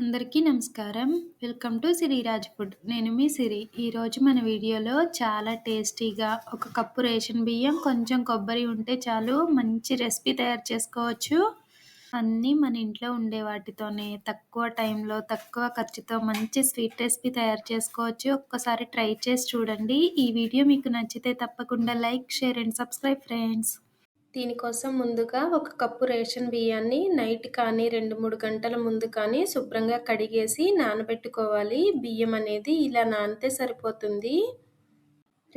అందరికీ నమస్కారం. Welcome to Siriraj food. నేను మీ సిరి. ఈరోజు మన వీడియోలో చాలా టేస్టీగా ఒక కప్పు రేషన్ బియ్యం, కొంచెం కొబ్బరి ఉంటే చాలు మంచి రెసిపీ తయారు చేసుకోవచ్చు. అన్నీ మన ఇంట్లో ఉండే వాటితోనే తక్కువ టైంలో, తక్కువ ఖర్చుతో మంచి స్వీట్ రెసిపీ తయారు చేసుకోవచ్చు. ఒక్కసారి ట్రై చేసి చూడండి. ఈ వీడియో మీకు నచ్చితే తప్పకుండా like, share and subscribe friends. దీనికోసం ముందుగా ఒక కప్పు రేషన్ బియ్యాన్ని నైట్ కానీ 2-3 గంటల ముందు కానీ శుభ్రంగా కడిగేసి నానబెట్టుకోవాలి. బియ్యం అనేది ఇలా నానితే సరిపోతుంది.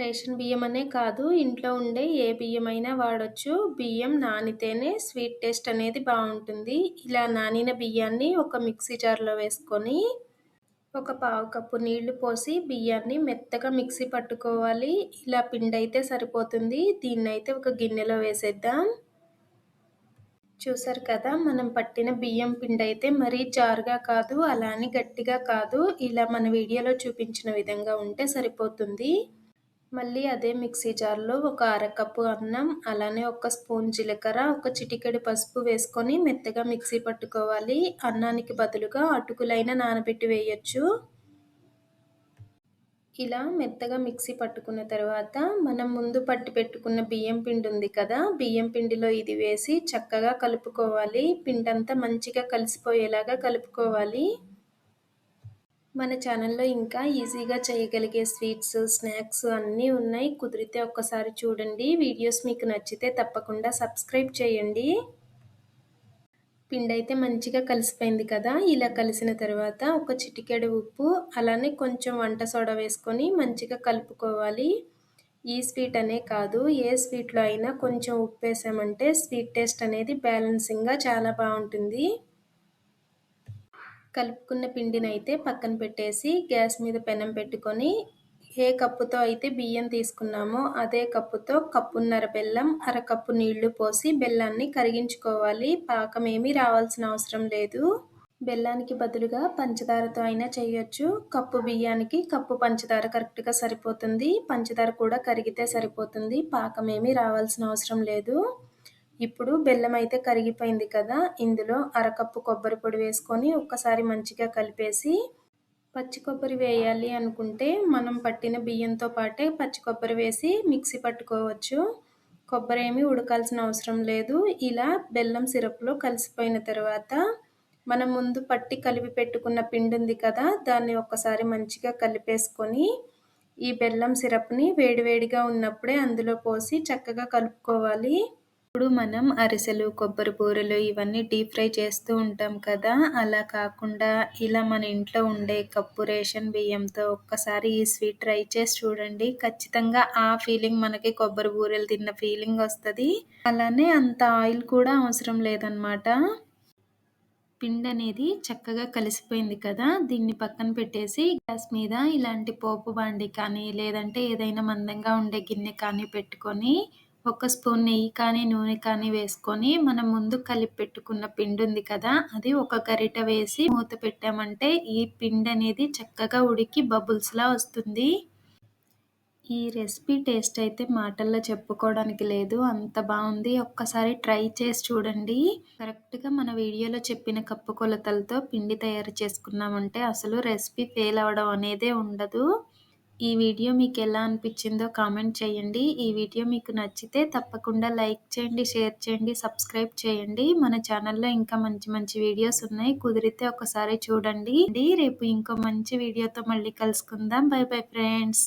రేషన్ బియ్యం అనే కాదు, ఇంట్లో ఉండే ఏ బియ్యం అయినా వాడొచ్చు. బియ్యం నానితేనే స్వీట్ టేస్ట్ అనేది బాగుంటుంది. ఇలా నానిన బియ్యాన్ని ఒక మిక్సీ జార్లో వేసుకొని ఒక పావు కప్పు నీళ్లు పోసి బియ్యాన్ని మెత్తగా మిక్సీ పట్టుకోవాలి. ఇలా పిండి అయితే సరిపోతుంది. దీన్నైతే ఒక గిన్నెలో వేసేద్దాం. చూసారు కదా, మనం పట్టిన బియ్యం పిండి అయితే మరీ జారుగా కాదు, అలానే గట్టిగా కాదు. ఇలా మన వీడియోలో చూపించిన విధంగా ఉంటే సరిపోతుంది. మళ్ళీ అదే మిక్సీ జార్లో ఒక అరకప్పు అన్నం, అలానే ఒక స్పూన్ జీలకర్ర, ఒక చిటికెడు పసుపు వేసుకొని మెత్తగా మిక్సీ పట్టుకోవాలి. అన్నానికి బదులుగా అటుకులైనా నానబెట్టి వేయచ్చు. ఇలా మెత్తగా మిక్సీ పట్టుకున్న తర్వాత మనం ముందు పట్టి పెట్టుకున్న బియ్యం పిండి ఉంది కదా, బియ్యం పిండిలో ఇది వేసి చక్కగా కలుపుకోవాలి. పిండి అంతా మంచిగా కలిసిపోయేలాగా కలుపుకోవాలి. మన ఛానల్లో ఇంకా ఈజీగా చేయగలిగే స్వీట్స్, స్నాక్స్ అన్నీ ఉన్నాయి. కుదిరితే ఒక్కసారి చూడండి. వీడియోస్ మీకు నచ్చితే తప్పకుండా సబ్స్క్రైబ్ చేయండి. పిండి అయితే మంచిగా కలిసిపోయింది కదా, ఇలా కలిసిన తర్వాత ఒక చిటికెడు ఉప్పు, అలానే కొంచెం వంట సోడా వేసుకొని మంచిగా కలుపుకోవాలి. ఈ స్వీట్ అనే కాదు, ఏ స్వీట్లో అయినా కొంచెం ఉప్పు వేసామంటే స్వీట్ టేస్ట్ అనేది బ్యాలెన్సింగ్గా చాలా బాగుంటుంది. కలుపుకున్న పిండిని అయితే పక్కన పెట్టేసి గ్యాస్ మీద పెనం పెట్టుకొని ఏ కప్పుతో అయితే బియ్యం తీసుకున్నామో అదే కప్పుతో కప్పున్నర బెల్లం, అరకప్పు నీళ్లు పోసి బెల్లాన్ని కరిగించుకోవాలి. పాకం ఏమీ రావాల్సిన అవసరం లేదు. బెల్లానికి బదులుగా పంచదారతో అయినా చేయొచ్చు. కప్పు బియ్యానికి కప్పు పంచదార కరెక్ట్గా సరిపోతుంది. పంచదార కూడా కరిగితే సరిపోతుంది. పాకం ఏమీ రావాల్సిన అవసరం లేదు. ఇప్పుడు బెల్లం అయితే కరిగిపోయింది కదా, ఇందులో అరకప్పు కొబ్బరి పొడి వేసుకొని ఒక్కసారి మంచిగా కలిపేసి, పచ్చి కొబ్బరి వేయాలి అనుకుంటే మనం పట్టిన బియ్యంతో పాటే పచ్చి కొబ్బరి వేసి మిక్సీ పట్టుకోవచ్చు. కొబ్బరి ఏమీ ఉడకాల్సిన అవసరం లేదు. ఇలా బెల్లం సిరప్లో కలిసిపోయిన తర్వాత మనం ముందు పట్టి కలిపి పెట్టుకున్న పిండి ఉంది కదా, దాన్ని ఒక్కసారి మంచిగా కలిపేసుకొని ఈ బెల్లం సిరప్ని వేడివేడిగా ఉన్నప్పుడే అందులో పోసి చక్కగా కలుపుకోవాలి. ఇప్పుడు మనం అరిసెలు, కొబ్బరి బూరెలు ఇవన్నీ డీప్ ఫ్రై చేస్తూ ఉంటాం కదా, అలా కాకుండా ఇలా మన ఇంట్లో ఉండే కప్పు రేషన్ బియ్యంతో ఒక్కసారి ఈ స్వీట్ ట్రై చేసి చూడండి. ఖచ్చితంగా ఆ ఫీలింగ్ మనకి కొబ్బరి బూరెలు తిన్న ఫీలింగ్ వస్తుంది. అలానే అంత ఆయిల్ కూడా అవసరం లేదనమాట. పిండి అనేది చక్కగా కలిసిపోయింది కదా, దీన్ని పక్కన పెట్టేసి గ్యాస్ మీద ఇలాంటి పోపు బాండి కానీ లేదంటే ఏదైనా మందంగా ఉండే గిన్నె కానీ పెట్టుకొని ఒక స్పూన్ నెయ్యి కానీ నూనె కానీ వేసుకొని మనం ముందు కలిపి పెట్టుకున్న పిండి ఉంది కదా, అది ఒక గరిట వేసి మూత పెట్టామంటే ఈ పిండి అనేది చక్కగా ఉడికి బబుల్స్లా వస్తుంది. ఈ రెసిపీ టేస్ట్ అయితే మాటల్లో చెప్పుకోవడానికి లేదు, అంత బాగుంది. ఒక్కసారి ట్రై చేసి చూడండి. కరెక్ట్గా మన వీడియోలో చెప్పిన కప్పు కొలతలతో పిండి తయారు చేసుకున్నామంటే అసలు రెసిపీ ఫెయిల్ అవ్వడం అనేదే ఉండదు. ఈ వీడియో మీకు ఎలా అనిపించిందో కామెంట్ చేయండి. ఈ వీడియో మీకు నచ్చితే తప్పకుండా లైక్ చేయండి, షేర్ చేయండి, సబ్స్క్రైబ్ చేయండి. మన ఛానల్లో ఇంకా మంచి మంచి వీడియోస్ ఉన్నాయి. కుదిరితే ఒకసారి చూడండి. రేపు ఇంకో మంచి వీడియోతో మళ్ళీ కలుసుకుందాం. By bye friends.